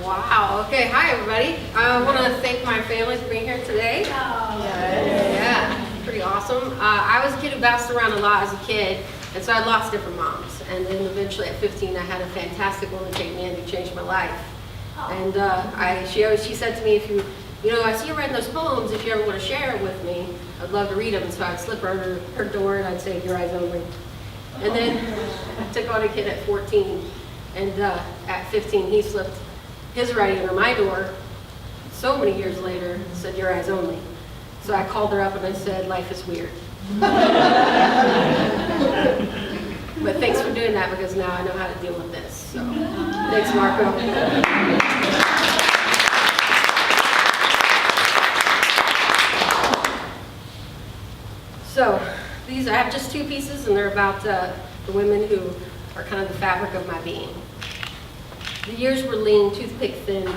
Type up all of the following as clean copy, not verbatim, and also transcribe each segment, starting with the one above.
Wow. Okay. Hi, everybody. I want to thank my family for being here today. Yeah, pretty awesome. I was a kid who bounced around a lot as a kid, and so I had lots of different moms. And then eventually at 15, I had a fantastic woman take me in who changed my life. And she said to me, if I see you writing those poems, if you ever want to share it with me, I'd love to read them. And so I'd slip her her door and I'd say, your eyes only. And then I took on a kid at 14, and at 15, he slipped his writing under my door so many years later and said, your eyes only. So I called her up and I said, life is weird. But thanks for doing that, because now I know how to deal with this. So thanks, Marco. So I have just two pieces, and they're about the women who are kind of the fabric of my being. The years were lean, toothpick thin,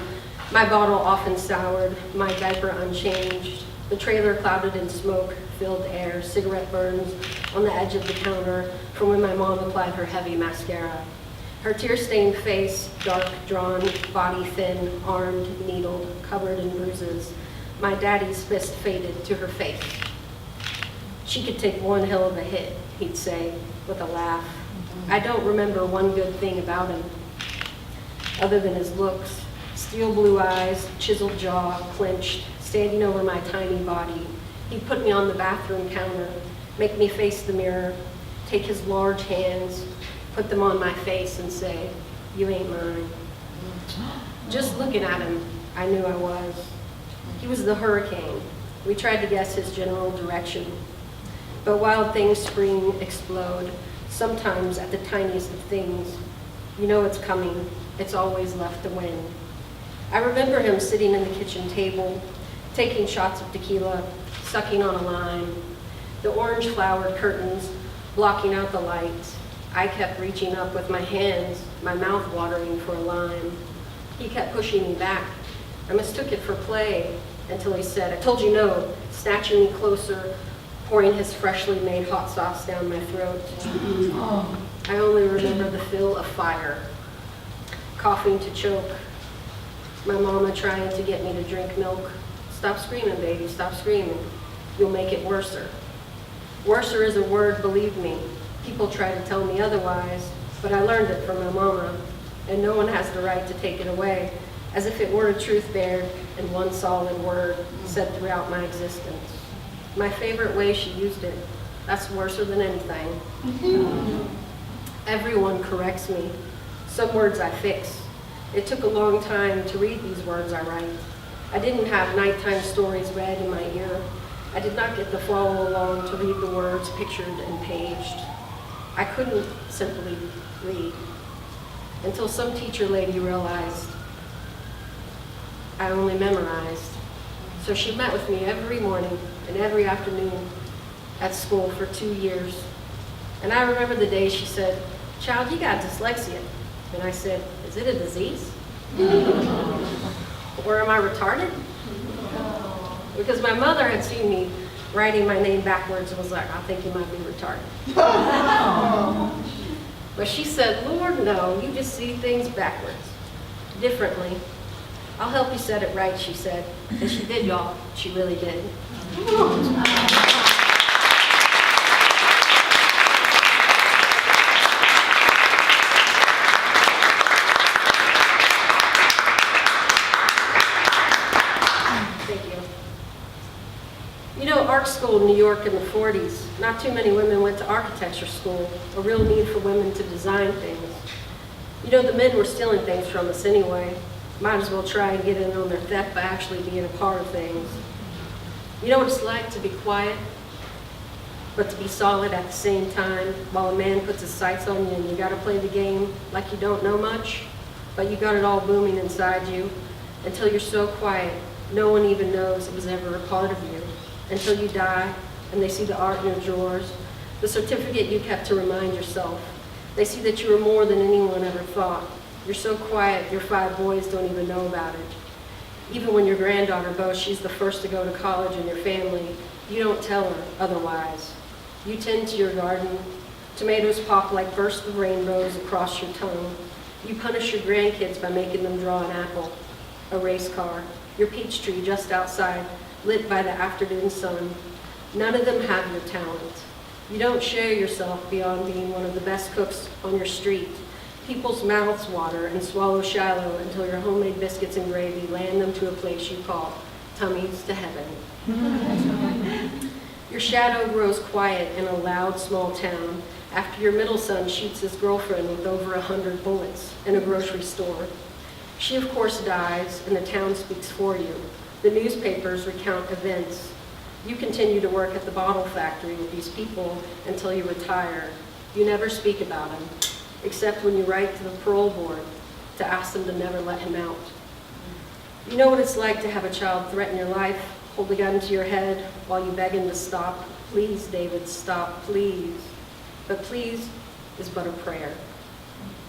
my bottle often soured, my diaper unchanged, the trailer clouded in smoke-filled air, cigarette burns on the edge of the counter from when my mom applied her heavy mascara. Her tear-stained face, dark, drawn, body thin, armed, needled, covered in bruises. My daddy's fist faded to her face. She could take one hell of a hit, he'd say, with a laugh. I don't remember one good thing about him, other than his looks. Steel blue eyes, chiseled jaw, clenched, standing over my tiny body. He'd put me on the bathroom counter, make me face the mirror, take his large hands, put them on my face and say, you ain't mine. Just looking at him, I knew I was. He was the hurricane. We tried to guess his general direction. But wild things spring, explode, sometimes at the tiniest of things. You know it's coming. It's always left to win. I remember him sitting in the kitchen table, taking shots of tequila, sucking on a lime. The orange flowered curtains blocking out the light. I kept reaching up with my hands, my mouth watering for a lime. He kept pushing me back. I mistook it for play until he said, I told you no, snatching me closer, pouring his freshly made hot sauce down my throat. I only remember the feel of fire, coughing to choke, my mama trying to get me to drink milk. Stop screaming, baby, stop screaming. You'll make it worser. Worser is a word, believe me. People try to tell me otherwise, but I learned it from my mama, and no one has the right to take it away, as if it were a truth bared in one solid word said throughout my existence. My favorite way she used it, that's worser than anything. Everyone corrects me. Some words I fix. It took a long time to read these words I write. I didn't have nighttime stories read in my ear. I did not get to follow along to read the words pictured and paged. I couldn't simply read until some teacher lady realized I only memorized. So she met with me every morning and every afternoon at school for 2 years. And I remember the day she said, child, you got dyslexia. And I said, is it a disease? Or am I retarded? Because my mother had seen me writing my name backwards and was like, I think you might be retarded. But she said, Lord, no, you just see things backwards, differently. I'll help you set it right, she said. And she did, y'all. She really did. Art school in New York in the 40s, not too many women went to architecture school, a real need for women to design things. The men were stealing things from us anyway. Might as well try and get in on their theft by actually being a part of things. You know what it's like to be quiet, but to be solid at the same time, while a man puts his sights on you and you gotta play the game like you don't know much, but you got it all booming inside you until you're so quiet, no one even knows it was ever a part of you. Until you die and they see the art in your drawers, the certificate you kept to remind yourself. They see that you were more than anyone ever thought. You're so quiet, your 5 boys don't even know about it. Even when your granddaughter boasts she's the first to go to college in your family, you don't tell her otherwise. You tend to your garden. Tomatoes pop like bursts of rainbows across your tongue. You punish your grandkids by making them draw an apple, a race car, your peach tree just outside, lit by the afternoon sun. None of them have your talent. You don't share yourself beyond being one of the best cooks on your street. People's mouths water and swallow shallow until your homemade biscuits and gravy land them to a place you call tummies to heaven. Your shadow grows quiet in a loud, small town after your middle son shoots his girlfriend with over 100 bullets in a grocery store. She, of course, dies, and the town speaks for you. The newspapers recount events. You continue to work at the bottle factory with these people until you retire. You never speak about him, except when you write to the parole board to ask them to never let him out. You know what it's like to have a child threaten your life, hold a gun to your head while you beg him to stop. Please, David, stop, please. But please is but a prayer.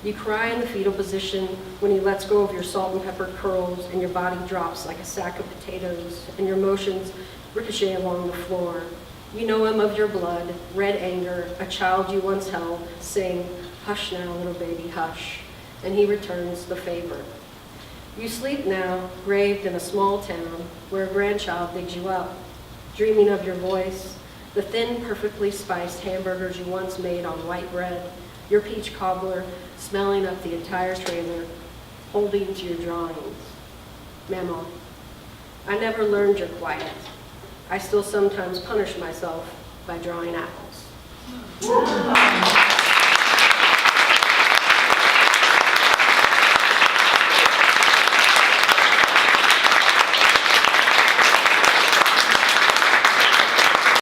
You cry in the fetal position when he lets go of your salt and pepper curls and your body drops like a sack of potatoes and your motions ricochet along the floor. You know him of your blood, red anger, a child you once held, sing, hush now, little baby, hush, and he returns the favor. You sleep now, graved in a small town where a grandchild digs you up, dreaming of your voice, the thin, perfectly spiced hamburgers you once made on white bread, your peach cobbler smelling up the entire trailer, holding to your drawings. Mama, I never learned your quiet. I still sometimes punish myself by drawing apples.